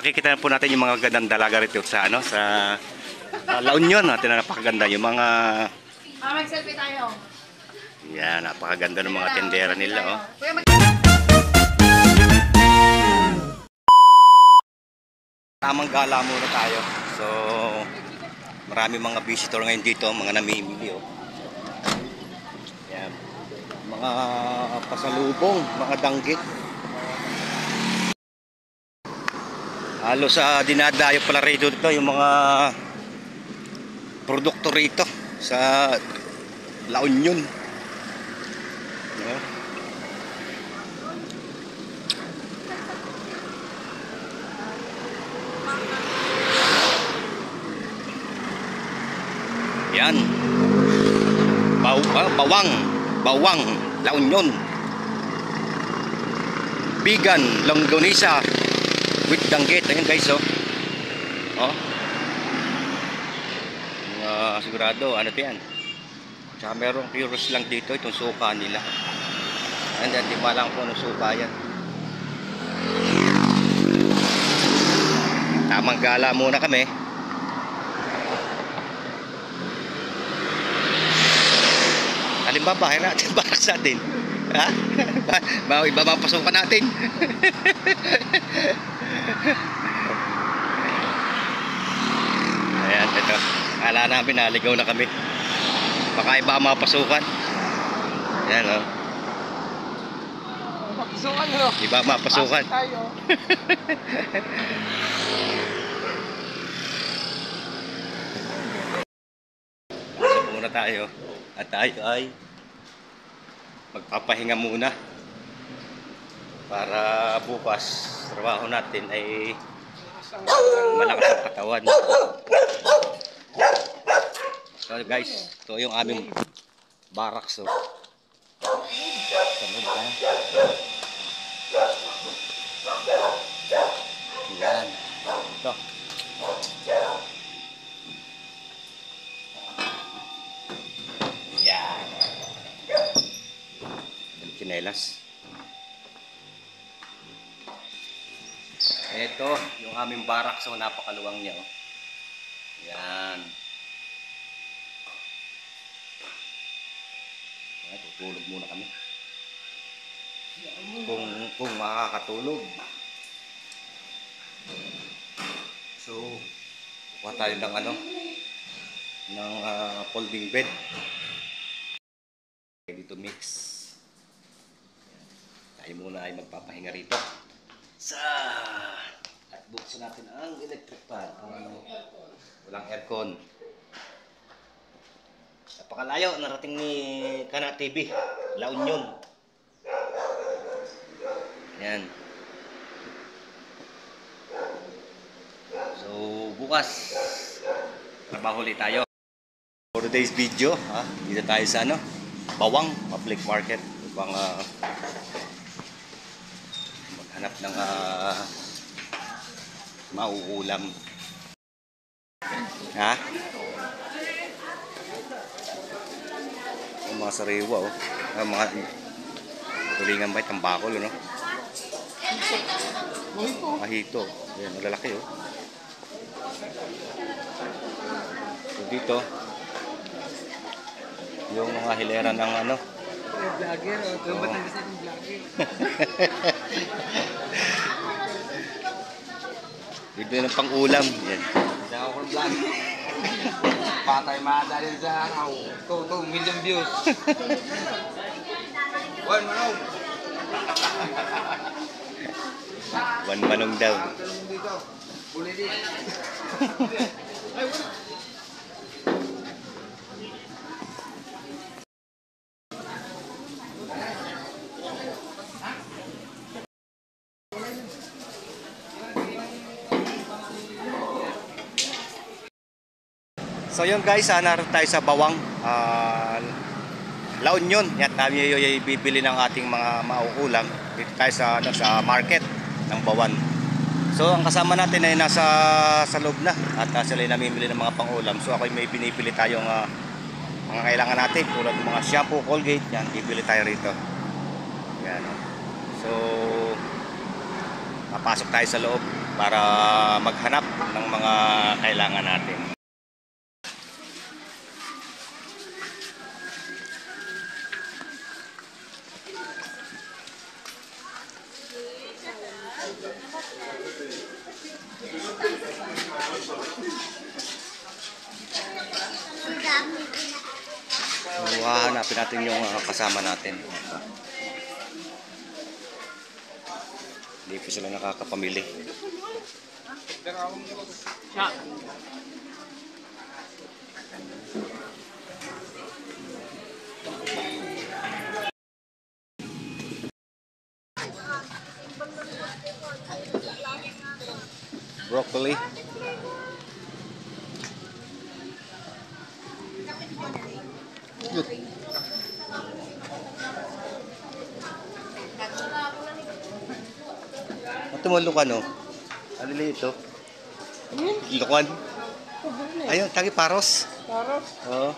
makikita po natin yung mga gandang dalaga rito sa ano sa La Union. Natin na napakaganda yung mga mag-selfie tayo. yan, napakaganda ng mga tendera nila oh. Tamang gala muna tayo. So marami mga visitor ngayon dito, mga namimili oh. Yan. Mga pasalubong, mga danggit. Halos sa dinadayo pala rito yung mga produkto rito sa La Union. Yan. Bawang, La Union. Vegan, longganisa with danggit. Ayun guys oh. Oh. Sigurado ano 'to yan. Tsaka merong puros lang dito itong suka nila. And then di ba lang kung ano suka yan. Tamang gala muna kami. Halimbawa bahay natin, barak sa atin. Ha? Iba mapasukan natin. Ayan, ito. Akala namin naligaw na kami. Baka iba mapasukan. Ayan, o. Mapasukan, no? Iba mapasukan. Pasok tayo. Pasok muna tayo. At tayo ay magpapahinga muna. Para bukas, trabaho natin ay malakas ang katawan. So guys, ito yung aming barracks. So. Yan. Ito. Yan. Chinelas. Ito, yung aming barracks. So, napakaluwang niya. Oh. Yan. Tutulog muna kami. Kung makakatulog. So, kuha tayo ng ano, ng folding bed. Ready to mix. Tayo muna ay magpapahinga rito. At buksan natin ang electric fan. Walang aircon. Napakalayo, narating ni Kana TV, La Union. Yan. So, bukas trabaho ulit tayo. For today's video, dito tayo sa ano, Bawang Public Market upang maghanap ng mauulam. Ha? Mga sariwa oh. Mga tulingan ba itang bakol no? Mahito. Ayan, malalaki oh. So dito yung mga hilera ng ano. Vlogger o ito ba't nagkasal ng vlogger? Dito yung pang ulam. Yan. Hindi ako ng vlogger. Patay madali sa araw. 2 million views. One manong. One manong daw. Dito. Uli din. So yun guys, naroon tayo sa Bawang La Union. Yan, kami yung bibili ng ating mga mauulam. Dito tayo sa market ng Bawan. So ang kasama natin ay nasa sa loob na at sila ay namimili ng mga pangulam. So ako may pinipili tayong mga kailangan natin tulad ng mga shampoo, Colgate. Yan, bibili tayo rito. Yan. So papasok tayo sa loob. para maghanap ng mga kailangan natin. So, hahanapin natin yung kasama natin. Hindi po sila nakakapamili. Broccoli. Good. Tumulong no? Ano nila ito? Lukan? Ayun, tagi paros. Paros? Oo.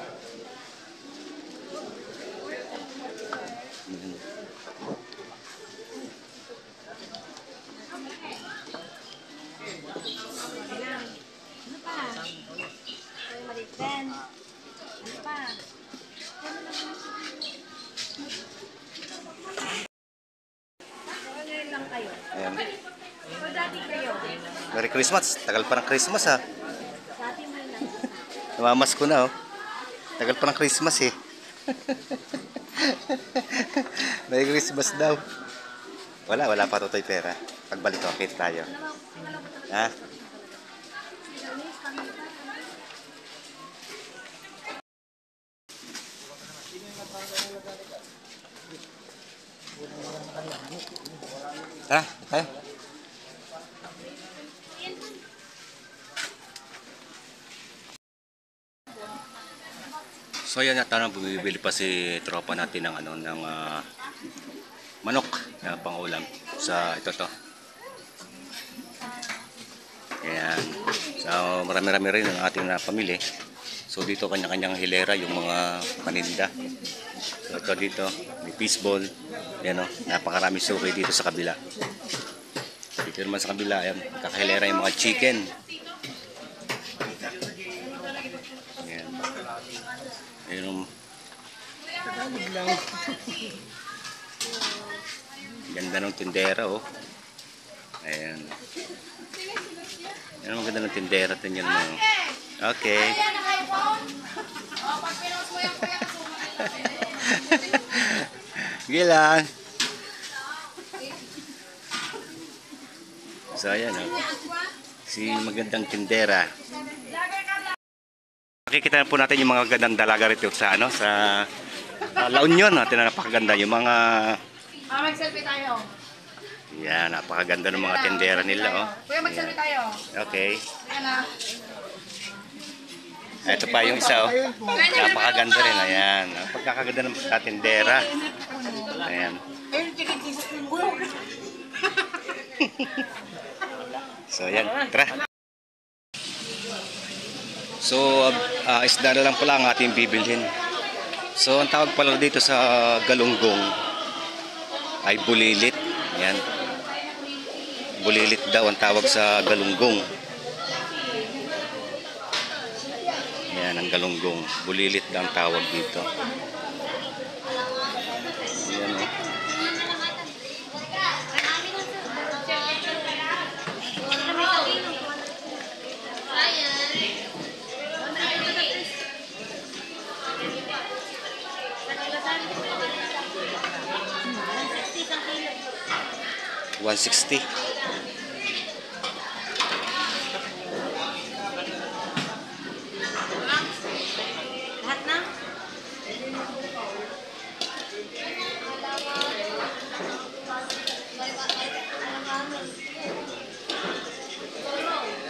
Ano pa? Ay, Mariten. Ano pa? Ngayon lang kayo. Ayan. O dati kayo. Merry Christmas. Tagal pa ng Christmas ha. Dati mo lang. Namamas ko na oh. Tagal pa ng Christmas eh. Merry Christmas daw. Wala pa tutoy pera. Pagbalik ko, pit tayo. Ha? Tara, tayo. So yan at bumibili pa si tropa natin ng manok na pangulam sa ito to. Ayan. So marami-rami rin ang ating napamili. So dito kanya-kanyang hilera yung mga paninda. So ito dito, may fishball. Yan o, napakarami suki dito sa kabila. Dito naman sa kabila, ayan, kakahilera yung mga chicken. Ayan. Ayan. Ganda ng tindera oh. Ayan. Yan ang ganda ng tindera. Tingnan mo. Okay. Sige lang. So ayan oh. Si magandang tindera. Makikita po natin yung mga gandang dalaga rito sa sa La Union natin na napakaganda yung mga Mag-selfie tayo. yan, napakaganda ng mga tindera nila oh. Kuya, mag-selfie tayo. Okay. Ayan na. Ito pa yung isa oh. Napakaganda rin ayan. Napakaganda ng tindera. Ayan. So ayan, tara. So isda na lang pala ang ating bibilhin. So ang tawag pala dito sa galunggong ay bulilit. Ayan. Bulilit daw ang tawag sa galunggong. Ayan ang galunggong. Bulilit daw ang tawag dito. Ayan o. $160. Lahat na?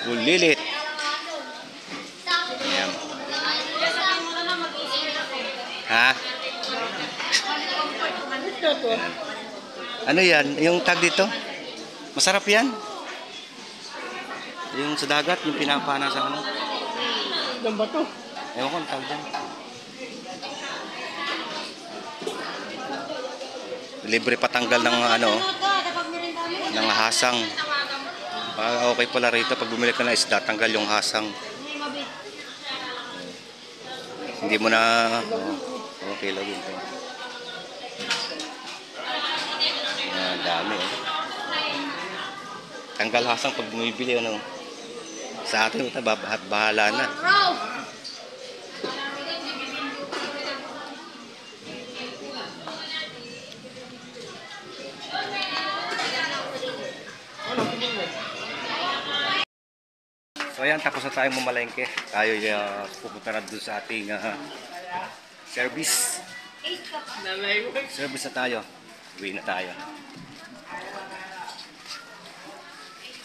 Bulilit. Ayan. Ha? Ayan. Ano yan? Yung tag dito? Masarap yan? Yung sa dagat, yung pinapana sa ano? Ilan ba to? Ewan ko ang tawag dyan. Libre patanggal ng ng hasang. Okay pala rito pag bumili ka ng isda, tanggal yung hasang. Hindi, mabit. Hindi mo na... okay, lagyan ito. Yan, dami oh. Tanggal hasang pag bumibili ano. Sa atin ito, bahala na. Bro! So ayan, tapos na tayong mamalengke. Tayo pupunta na doon sa ating service. Service na tayo. Uwi na tayo.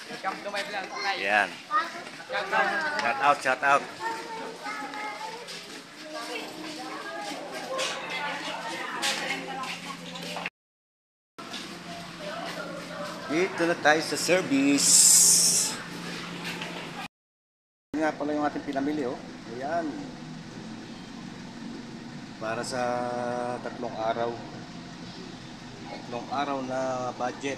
Welcome to my vlog. Ayan. Shout out, shout out. Dito na tayo sa service. Yan nga pala yung ating pinamili oh. Ayan. Para sa 3 araw. 3 araw na budget.